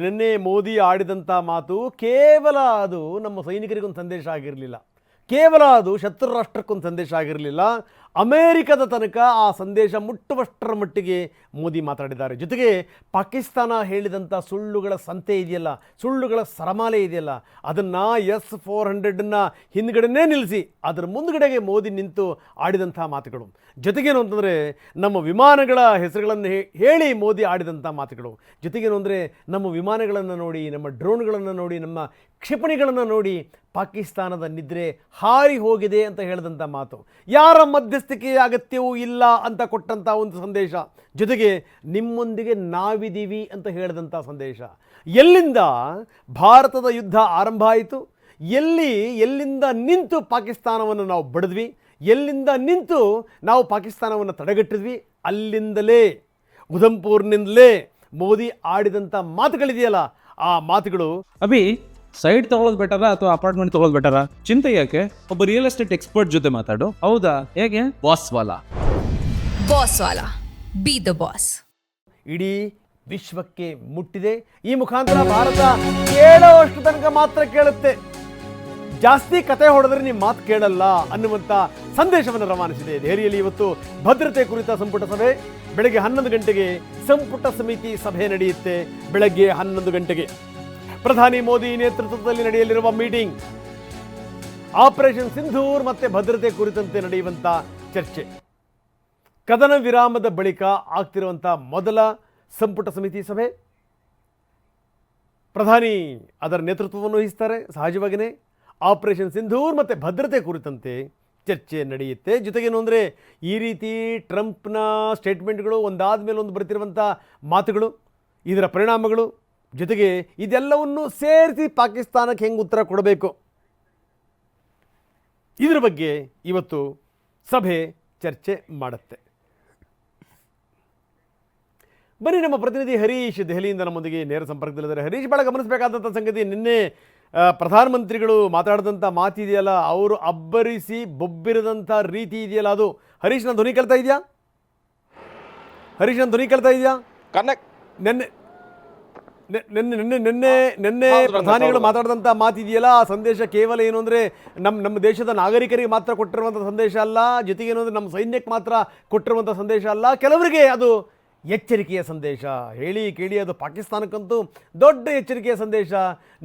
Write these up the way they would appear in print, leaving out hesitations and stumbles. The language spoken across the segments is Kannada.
ನಿನ್ನೆ ಮೋದಿ ಆಡಿದಂಥ ಮಾತು ಕೇವಲ ಅದು ನಮ್ಮ ಸೈನಿಕರಿಗೊಂದು ಸಂದೇಶ ಆಗಿರಲಿಲ್ಲ, ಕೇವಲ ಅದು ಶತ್ರು ರಾಷ್ಟ್ರಕ್ಕೊಂದು ಸಂದೇಶ ಆಗಿರಲಿಲ್ಲ, ಅಮೇರಿಕದ ತನಕ ಆ ಸಂದೇಶ ಮುಟ್ಟುವಷ್ಟರ ಮಟ್ಟಿಗೆ ಮೋದಿ ಮಾತಾಡಿದ್ದಾರೆ. ಜೊತೆಗೆ ಪಾಕಿಸ್ತಾನ ಹೇಳಿದಂಥ ಸುಳ್ಳುಗಳ ಸಂತೆ ಇದೆಯಲ್ಲ, ಸುಳ್ಳುಗಳ ಸರಮಾಲೆ ಇದೆಯಲ್ಲ, ಅದನ್ನು S-400ನ್ನು ಹಿಂದ್ಗಡೆನೇ ನಿಲ್ಲಿಸಿ ಅದರ ಮುಂದ್ಗಡೆಗೆ ಮೋದಿ ನಿಂತು ಆಡಿದಂಥ ಮಾತುಗಳು. ಜೊತೆಗೇನು ಅಂತಂದರೆ ನಮ್ಮ ವಿಮಾನಗಳ ಹೆಸರುಗಳನ್ನು ಹೇಳಿ ಮೋದಿ ಆಡಿದಂಥ ಮಾತುಗಳು. ಜೊತೆಗೇನು ಅಂದರೆ ನಮ್ಮ ವಿಮಾನಗಳನ್ನು ನೋಡಿ, ನಮ್ಮ ಡ್ರೋನ್ಗಳನ್ನು ನೋಡಿ, ನಮ್ಮ ಕ್ಷಿಪಣಿಗಳನ್ನು ನೋಡಿ ಪಾಕಿಸ್ತಾನದ ನಿದ್ರೆ ಹಾರಿ ಹೋಗಿದೆ ಅಂತ ಹೇಳಿದಂಥ ಮಾತು, ಯಾರ ಮಧ್ಯಸ್ಥಿಕೆಯ ಅಗತ್ಯವೂ ಇಲ್ಲ ಅಂತ ಕೊಟ್ಟಂಥ ಒಂದು ಸಂದೇಶ. ಜೊತೆಗೆ ನಿಮ್ಮೊಂದಿಗೆ ನಾವಿದ್ದೀವಿ ಅಂತ ಹೇಳಿದಂಥ ಸಂದೇಶ. ಎಲ್ಲಿಂದ ಭಾರತದ ಯುದ್ಧ ಆರಂಭ ಆಯಿತು, ಎಲ್ಲಿಂದ ನಿಂತು ಪಾಕಿಸ್ತಾನವನ್ನು ನಾವು ಬಡಿದ್ವಿ, ಎಲ್ಲಿಂದ ನಿಂತು ನಾವು ಪಾಕಿಸ್ತಾನವನ್ನು ತಡೆಗಟ್ಟಿದ್ವಿ, ಅಲ್ಲಿಂದಲೇ ಉಧಂಪುರ್ನಿಂದಲೇ ಮೋದಿ ಆಡಿದಂಥ ಮಾತುಗಳಿದೆಯಲ್ಲ, ಆ ಮಾತುಗಳು. ಅಭಿ, ಸೈಟ್ ತಗೊಳ್ಳೋದು ಬೆಟರಾ ಅಥವಾ ಅಪಾರ್ಟ್ಮೆಂಟ್ ತಗೊಳ್ಳೋದು ಬೆಟರಾ? ಚಿಂತೆ ಯಾಕೆ, ಒಬ್ಬ ರಿಯಲ್ ಎಸ್ಟೇಟ್ ಎಕ್ಸ್ಪರ್ಟ್ ಜೊತೆ ಮಾತಾಡು. ಹೌದಾ? ಹೇಗೆ? Boss Vala B the boss. ಇಡೀ ವಿಶ್ವಕ್ಕೆ ಮುಟ್ಟಿದೆ. ಈ ಮುಖಾಂತರ ಭಾರತ ಕೇಳೋಷ್ಟು ತನಕ ಮಾತ್ರ ಕೇಳುತ್ತೆ, ಜಾಸ್ತಿ ಕತೆ ಹೊಡೆದ್ರೆ ನಿಮ್ಮ ಮಾತು ಕೇಳಲ್ಲ ಅನ್ನುವಂಥ ಸಂದೇಶವನ್ನು ರವಾನಿಸಿದೆ. ದೆಹಲಿಯಲ್ಲಿ ಇವತ್ತು ಭದ್ರತೆ ಕುರಿತ ಸಂಪುಟ ಸಭೆ. ಬೆಳಗ್ಗೆ 11 ಗಂಟೆಗೆ ಸಂಪುಟ ಸಮಿತಿ ಸಭೆ ನಡೆಯುತ್ತೆ. ಬೆಳಗ್ಗೆ 11 ಗಂಟೆಗೆ ಪ್ರಧಾನಿ ಮೋದಿ ನೇತೃತ್ವದಲ್ಲಿ ನಡೆಯಲಿರುವ ಮೀಟಿಂಗ್, ಆಪರೇಷನ್ ಸಿಂಧೂರ್ ಮತ್ತೆ ಭದ್ರತೆ ಕುರಿತಂತೆ ನಡೆಯುವಂಥ ಚರ್ಚೆ, ಕದನ ವಿರಾಮದ ಬಳಿಕ ಆಗ್ತಿರುವಂಥ ಮೊದಲ ಸಂಪುಟ ಸಮಿತಿ ಸಭೆ. ಪ್ರಧಾನಿ ಅದರ ನೇತೃತ್ವವನ್ನು ವಹಿಸ್ತಾರೆ. ಸಹಜವಾಗಿಯೇ ಆಪರೇಷನ್ ಸಿಂಧೂರ್ ಮತ್ತು ಭದ್ರತೆ ಕುರಿತಂತೆ ಚರ್ಚೆ ನಡೆಯುತ್ತೆ. ಜೊತೆಗೇನು ಅಂದರೆ ಈ ರೀತಿ ಟ್ರಂಪ್ನ ಸ್ಟೇಟ್ಮೆಂಟ್ಗಳು ಒಂದಾದ ಮೇಲೆ ಒಂದು ಬರ್ತಿರುವಂಥ ಮಾತುಗಳು, ಇದರ ಪರಿಣಾಮಗಳು, ಜೊತೆಗೆ ಇದೆಲ್ಲವನ್ನು ಸೇರಿಸಿ ಪಾಕಿಸ್ತಾನಕ್ಕೆ ಹೆಂಗೆ ಉತ್ತರ ಕೊಡಬೇಕು, ಇದರ ಬಗ್ಗೆ ಇವತ್ತು ಸಭೆ ಚರ್ಚೆ ಮಾಡುತ್ತೆ. ಬನ್ನಿ, ನಮ್ಮ ಪ್ರತಿನಿಧಿ ಹರೀಶ್ ದೆಹಲಿಯಿಂದ ನಮ್ಮೊಂದಿಗೆ ನೇರ ಸಂಪರ್ಕದಲ್ಲಿದ್ದಾರೆ. ಹರೀಶ್, ಭಾಳ ಗಮನಿಸಬೇಕಾದಂಥ ಸಂಗತಿ, ನಿನ್ನೆ ಪ್ರಧಾನಮಂತ್ರಿಗಳು ಮಾತಾಡಿದಂಥ ಮಾತಿದೆಯಲ್ಲ, ಅವರು ಅಬ್ಬರಿಸಿ ಬೊಬ್ಬಿರದಂಥ ರೀತಿ ಇದೆಯಲ್ಲ, ಅದು ಹರೀಶ್ ನನ್ನ ಧ್ವನಿ ಕೇಳ್ತಾ ಇದೆಯಾ? ಹರೀಶ್ ನನ್ನ ಧ್ವನಿ ಕೇಳ್ತಾ ಇದೆಯಾ? ನಿನ್ನೆ ಪ್ರಧಾನಿಗಳು ಮಾತಾಡಿದಂಥ ಮಾತಿದೆಯಲ್ಲ, ಆ ಸಂದೇಶ ಕೇವಲ ಏನು ಅಂದರೆ ನಮ್ಮ ದೇಶದ ನಾಗರಿಕರಿಗೆ ಮಾತ್ರ ಕೊಟ್ಟಿರುವಂಥ ಸಂದೇಶ ಅಲ್ಲ, ಜೊತೆಗೆ ಏನು ಅಂದರೆ ನಮ್ಮ ಸೈನ್ಯಕ್ಕೆ ಮಾತ್ರ ಕೊಟ್ಟಿರುವಂಥ ಸಂದೇಶ ಅಲ್ಲ, ಕೆಲವರಿಗೆ ಅದು ಎಚ್ಚರಿಕೆಯ ಸಂದೇಶ. ಹೇಳಿ ಕೇಳಿ ಅದು ಪಾಕಿಸ್ತಾನಕ್ಕಂತೂ ದೊಡ್ಡ ಎಚ್ಚರಿಕೆಯ ಸಂದೇಶ.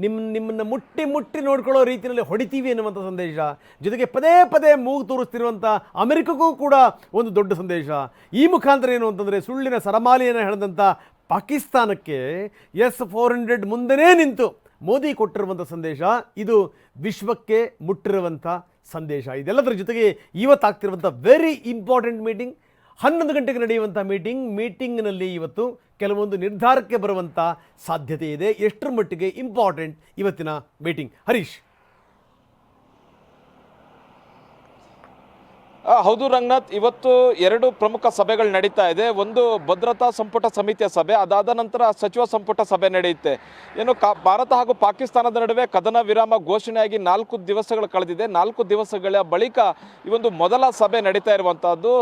ನಿಮ್ಮನ್ನು ಮುಟ್ಟಿ ನೋಡ್ಕೊಳ್ಳೋ ರೀತಿಯಲ್ಲಿ ಹೊಡಿತೀವಿ ಎನ್ನುವಂಥ ಸಂದೇಶ. ಜೊತೆಗೆ ಪದೇ ಪದೇ ಮೂಗು ತೋರಿಸ್ತಿರುವಂಥ ಅಮೆರಿಕಕ್ಕೂ ಕೂಡ ಒಂದು ದೊಡ್ಡ ಸಂದೇಶ. ಈ ಮುಖಾಂತರ ಏನು ಅಂತಂದರೆ ಸುಳ್ಳಿನ ಸರಮಾಲೆಯನ್ನು ಹೇಳಿದಂಥ ಪಾಕಿಸ್ತಾನಕ್ಕೆ S-400 ಮುಂದೆನೇ ನಿಂತು ಮೋದಿ ಕೊಟ್ಟಿರುವಂಥ ಸಂದೇಶ, ಇದು ವಿಶ್ವಕ್ಕೆ ಮುಟ್ಟಿರುವಂಥ ಸಂದೇಶ. ಇದೆಲ್ಲದರ ಜೊತೆಗೆ ಇವತ್ತಾಗ್ತಿರುವಂಥ ವೆರಿ ಇಂಪಾರ್ಟೆಂಟ್ ಮೀಟಿಂಗ್, 11 ಗಂಟೆಗೆ ನಡೆಯುವಂಥ ಮೀಟಿಂಗ್ನಲ್ಲಿ ಇವತ್ತು ಕೆಲವೊಂದು ನಿರ್ಧಾರಕ್ಕೆ ಬರುವಂಥ ಸಾಧ್ಯತೆ ಇದೆ. ಎಷ್ಟರ ಮಟ್ಟಿಗೆ ಇಂಪಾರ್ಟೆಂಟ್ ಇವತ್ತಿನ ಮೀಟಿಂಗ್ ಹರೀಶ್? ಹೌದು ರಂಗನಾಥ್, ಇವತ್ತು 2 ಪ್ರಮುಖ ಸಭೆಗಳು ನಡೀತಾ ಇದೆ. ಒಂದು ಭದ್ರತಾ ಸಂಪುಟ ಸಮಿತಿಯ ಸಭೆ, ಅದಾದ ನಂತರ ಸಚಿವ ಸಂಪುಟ ಸಭೆ ನಡೆಯುತ್ತೆ. ಏನು ಭಾರತ ಹಾಗೂ ಪಾಕಿಸ್ತಾನದ ನಡುವೆ ಕದನ ವಿರಾಮ ಘೋಷಣೆಯಾಗಿ 4 ದಿವಸಗಳು ಕಳೆದಿದೆ. 4 ದಿವಸಗಳ ಬಳಿಕ ಈ ಒಂದು ಮೊದಲ ಸಭೆ ನಡೀತಾ ಇರುವಂತಹದ್ದು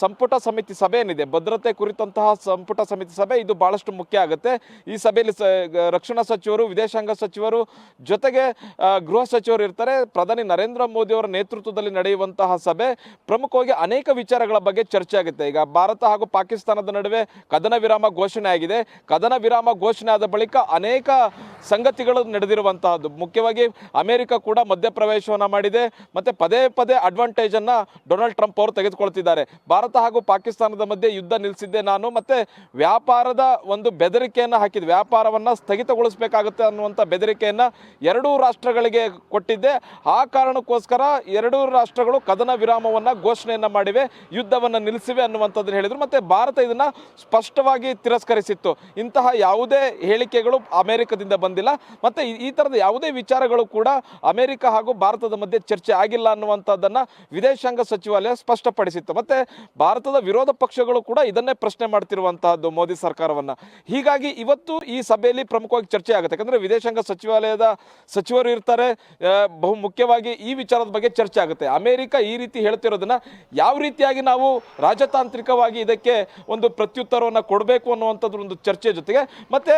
ಸಂಪುಟ ಸಮಿತಿ ಸಭೆ ಏನಿದೆ, ಭದ್ರತೆ ಕುರಿತಂತಹ ಸಂಪುಟ ಸಮಿತಿ ಸಭೆ, ಇದು ಬಹಳಷ್ಟು ಮುಖ್ಯ ಆಗುತ್ತೆ. ಈ ಸಭೆಯಲ್ಲಿ ರಕ್ಷಣಾ ಸಚಿವರು, ವಿದೇಶಾಂಗ ಸಚಿವರು, ಜೊತೆಗೆ ಗೃಹ ಸಚಿವರು ಇರ್ತಾರೆ. ಪ್ರಧಾನಿ ನರೇಂದ್ರ ಮೋದಿ ಅವರ ನೇತೃತ್ವದಲ್ಲಿ ನಡೆಯುವಂತಹ ಸಭೆ ಪ್ರಮುಖವಾಗಿ ಅನೇಕ ವಿಚಾರಗಳ ಬಗ್ಗೆ ಚರ್ಚೆ ಆಗುತ್ತೆ. ಈಗ ಭಾರತ ಹಾಗೂ ಪಾಕಿಸ್ತಾನದ ನಡುವೆ ಕದನ ವಿರಾಮ ಘೋಷಣೆ ಆಗಿದೆ. ಕದನ ವಿರಾಮ ಘೋಷಣೆ ಆದ ಬಳಿಕ ಅನೇಕ ಸಂಗತಿಗಳು ನಡೆದಿರುವಂತಹದ್ದು. ಮುಖ್ಯವಾಗಿ ಅಮೆರಿಕ ಕೂಡ ಮಧ್ಯಪ್ರವೇಶವನ್ನು ಮಾಡಿದೆ, ಮತ್ತೆ ಪದೇ ಪದೇ ಅಡ್ವಾಂಟೇಜ್ ಅನ್ನ ಡೊನಾಲ್ಡ್ ಟ್ರಂಪ್ ಅವರು ತೆಗೆದುಕೊಳ್ತಿದ್ದಾರೆ. ಭಾರತ ಹಾಗೂ ಪಾಕಿಸ್ತಾನದ ಮಧ್ಯೆ ಯುದ್ಧ ನಿಲ್ಲಿಸಿದ್ದೆ ನಾನು, ಮತ್ತೆ ವ್ಯಾಪಾರದ ಒಂದು ಬೆದರಿಕೆಯನ್ನು ಹಾಕಿದ್ದೆ, ವ್ಯಾಪಾರವನ್ನ ಸ್ಥಗಿತಗೊಳಿಸಬೇಕಾಗುತ್ತೆ ಅನ್ನುವಂಥ ಬೆದರಿಕೆಯನ್ನ 2 ರಾಷ್ಟ್ರಗಳಿಗೆ ಕೊಟ್ಟಿದ್ದೆ. ಆ ಕಾರಣಕ್ಕೋಸ್ಕರ 2 ರಾಷ್ಟ್ರಗಳು ಕದನ ವಿರಾಮವನ್ನ ಘೋಷಣೆಯನ್ನ ಮಾಡಿವೆ, ಯುದ್ಧವನ್ನ ನಿಲ್ಲಿಸಿವೆ ಅನ್ನುವಂಥದ್ದನ್ನು ಹೇಳಿದ್ರು. ಮತ್ತೆ ಭಾರತ ಇದನ್ನ ಸ್ಪಷ್ಟವಾಗಿ ತಿರಸ್ಕರಿಸಿತ್ತು. ಇಂತಹ ಯಾವುದೇ ಹೇಳಿಕೆಗಳು ಅಮೆರಿಕದಿಂದ ಬಂದಿಲ್ಲ. ಬಂದಿಲ್ಲ. ಮತ್ತೆ ಈ ತರದ ಯಾವುದೇ ವಿಚಾರಗಳು ಕೂಡ ಅಮೆರಿಕ ಹಾಗೂ ಭಾರತದ ಮಧ್ಯೆ ಚರ್ಚೆ ಆಗಿಲ್ಲ ಅನ್ನುವಂಥದ್ದನ್ನ ವಿದೇಶಾಂಗ ಸಚಿವಾಲಯ ಸ್ಪಷ್ಟಪಡಿಸಿತ್ತು. ಮತ್ತೆ ಭಾರತದ ವಿರೋಧ ಪಕ್ಷಗಳು ಕೂಡ ಇದನ್ನೇ ಪ್ರಶ್ನೆ ಮಾಡ್ತಿರುವಂತಹದ್ದು ಮೋದಿ ಸರ್ಕಾರವನ್ನ. ಹೀಗಾಗಿ ಇವತ್ತು ಈ ಸಭೆಯಲ್ಲಿ ಪ್ರಮುಖವಾಗಿ ಚರ್ಚೆ ಆಗುತ್ತೆ. ಯಾಕಂದ್ರೆ ವಿದೇಶಾಂಗ ಸಚಿವಾಲಯದ ಸಚಿವರು ಇರ್ತಾರೆ, ಬಹು ಮುಖ್ಯವಾಗಿ ಈ ವಿಚಾರದ ಬಗ್ಗೆ ಚರ್ಚೆ ಆಗುತ್ತೆ. ಅಮೆರಿಕ ಈ ರೀತಿ ಹೇಳ್ತಿರೋದನ್ನ ಯಾವ ರೀತಿಯಾಗಿ ನಾವು ರಾಜತಾಂತ್ರಿಕವಾಗಿ ಇದಕ್ಕೆ ಒಂದು ಪ್ರತ್ಯುತ್ತರವನ್ನು ಕೊಡಬೇಕು ಅನ್ನುವಂಥದ್ದು ಒಂದು ಚರ್ಚೆ ಜೊತೆಗೆ ಮತ್ತೆ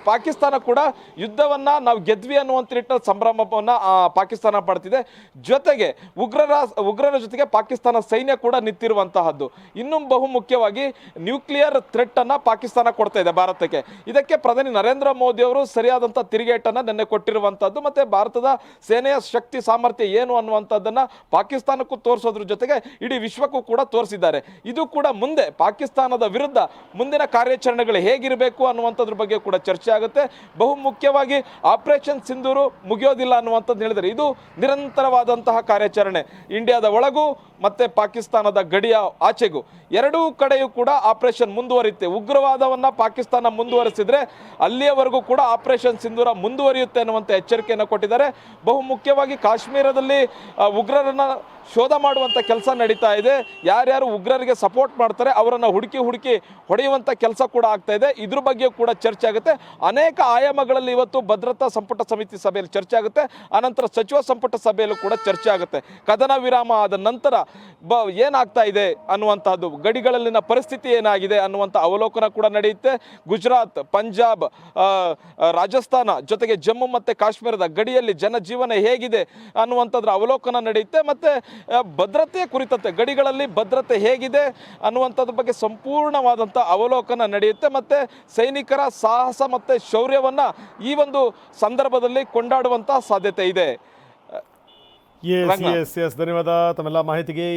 ಪಾಕಿಸ್ತಾನ ಕೂಡ ಯುದ್ಧವನ್ನ ನಾವು ಗೆದ್ವಿ ಅನ್ನುವಂಥ ನಿಟ್ಟಿನಲ್ಲಿ ಸಂಭ್ರಮವನ್ನ ಪಾಕಿಸ್ತಾನ ಪಡ್ತಿದೆ. ಜೊತೆಗೆ ಉಗ್ರರ ಜೊತೆಗೆ ಪಾಕಿಸ್ತಾನ ಸೈನ್ಯ ಕೂಡ ನಿಂತಿರುವಂತಹದ್ದು. ಇನ್ನು ಬಹು ಮುಖ್ಯವಾಗಿ ನ್ಯೂಕ್ಲಿಯರ್ ಥ್ರೆಟ್ ಅನ್ನ ಪಾಕಿಸ್ತಾನ ಕೊಡ್ತಾ ಇದೆ ಭಾರತಕ್ಕೆ. ಇದಕ್ಕೆ ಪ್ರಧಾನಿ ನರೇಂದ್ರ ಮೋದಿ ಅವರು ಸರಿಯಾದಂತ ತಿರುಗೇಟನ್ನ ನಿನ್ನೆ ಕೊಟ್ಟಿರುವಂತಹದ್ದು. ಮತ್ತೆ ಭಾರತದ ಸೇನೆಯ ಶಕ್ತಿ ಸಾಮರ್ಥ್ಯ ಏನು ಅನ್ನುವಂಥದ್ದನ್ನ ಪಾಕಿಸ್ತಾನಕ್ಕೂ ತೋರಿಸೋದ್ರ ಜೊತೆಗೆ ಇಡೀ ವಿಶ್ವಕ್ಕೂ ಕೂಡ ತೋರಿಸಿದ್ದಾರೆ. ಇದು ಕೂಡ ಮುಂದೆ ಪಾಕಿಸ್ತಾನದ ವಿರುದ್ಧ ಮುಂದಿನ ಕಾರ್ಯಾಚರಣೆಗಳು ಹೇಗಿರಬೇಕು ಅನ್ನುವಂಥದ್ರ ಬಗ್ಗೆ ಕೂಡ ಚರ್ಚೆ ಆಗುತ್ತೆ. ಬಹು ಮುಖ್ಯವಾಗಿ ಆಪರೇಷನ್ ಸಿಂಧೂರು ಮುಗಿಯೋದಿಲ್ಲ ಅನ್ನುವಂಥದ್ದು ಹೇಳಿದರೆ ಇದು ನಿರಂತರವಾದಂತಹ ಕಾರ್ಯಾಚರಣೆ. ಇಂಡಿಯಾದ ಒಳಗೂ ಮತ್ತೆ ಪಾಕಿಸ್ತಾನದ ಗಡಿಯ ಆಚೆಗೂ ಎರಡೂ ಕಡೆಯೂ ಕೂಡ ಆಪರೇಷನ್ ಮುಂದುವರಿಯುತ್ತೆ. ಉಗ್ರವಾದವನ್ನ ಪಾಕಿಸ್ತಾನ ಮುಂದುವರಿಸಿದ್ರೆ ಅಲ್ಲಿಯವರೆಗೂ ಕೂಡ ಆಪರೇಷನ್ ಸಿಂಧೂರ ಮುಂದುವರಿಯುತ್ತೆ ಅನ್ನುವಂಥ ಎಚ್ಚರಿಕೆಯನ್ನು ಕೊಟ್ಟಿದ್ದಾರೆ. ಬಹು ಮುಖ್ಯವಾಗಿ ಕಾಶ್ಮೀರದಲ್ಲಿ ಉಗ್ರರನ್ನ ಶೋಧ ಮಾಡುವಂಥ ಕೆಲಸ ನಡೀತಾ ಇದೆ. ಯಾರ್ಯಾರು ಉಗ್ರರಿಗೆ ಸಪೋರ್ಟ್ ಮಾಡ್ತಾರೆ ಅವರನ್ನು ಹುಡುಕಿ ಹೊಡೆಯುವಂಥ ಕೆಲಸ ಕೂಡ ಆಗ್ತಾ ಇದೆ. ಇದ್ರ ಬಗ್ಗೆ ಕೂಡ ಚರ್ಚೆ ಆಗುತ್ತೆ. ಅನೇಕ ಆಯಾಮಗಳಲ್ಲಿ ಇವತ್ತು ಭದ್ರತಾ ಸಂಪುಟ ಸಮಿತಿ ಸಭೆಯಲ್ಲಿ ಚರ್ಚೆ ಆಗುತ್ತೆ. ಆನಂತರ ಸಚಿವ ಸಂಪುಟ ಸಭೆಯಲ್ಲೂ ಕೂಡ ಚರ್ಚೆ ಆಗುತ್ತೆ. ಕದನ ವಿರಾಮ ಆದ ನಂತರ ಏನಾಗ್ತಾ ಇದೆ ಅನ್ನುವಂಥದ್ದು, ಗಡಿಗಳಲ್ಲಿನ ಪರಿಸ್ಥಿತಿ ಏನಾಗಿದೆ ಅನ್ನುವಂಥ ಅವಲೋಕನ ಕೂಡ ನಡೆಯುತ್ತೆ. ಗುಜರಾತ್, ಪಂಜಾಬ್, ರಾಜಸ್ಥಾನ ಜೊತೆಗೆ ಜಮ್ಮು ಮತ್ತು ಕಾಶ್ಮೀರದ ಗಡಿಯಲ್ಲಿ ಜನಜೀವನ ಹೇಗಿದೆ ಅನ್ನುವಂಥದ್ರ ಅವಲೋಕನ ನಡೆಯುತ್ತೆ. ಮತ್ತು ಭದ್ರತೆಯ ಕುರಿತಂತೆ ಗಡಿಗಳಲ್ಲಿ ಭದ್ರತೆ ಹೇಗಿದೆ ಅನ್ನುವಂಥದ್ರ ಬಗ್ಗೆ ಸಂಪೂರ್ಣವಾದಂಥ ಅವಲೋಕನ ನಡೆಯುತ್ತೆ. ಮತ್ತು ಸೈನಿಕರ ಸಾಹಸ ಮತ್ತು ಶೌರ್ಯವನ್ನು ಈ ಒಂದು ಸಂದರ್ಭದಲ್ಲಿ ಕೊಂಡಾಡುವಂಥ ಸಾಧ್ಯತೆ ಇದೆ. ಎಸ್ ಧನ್ಯವಾದ ತಮ್ಮೆಲ್ಲ ಮಾಹಿತಿಗೆ.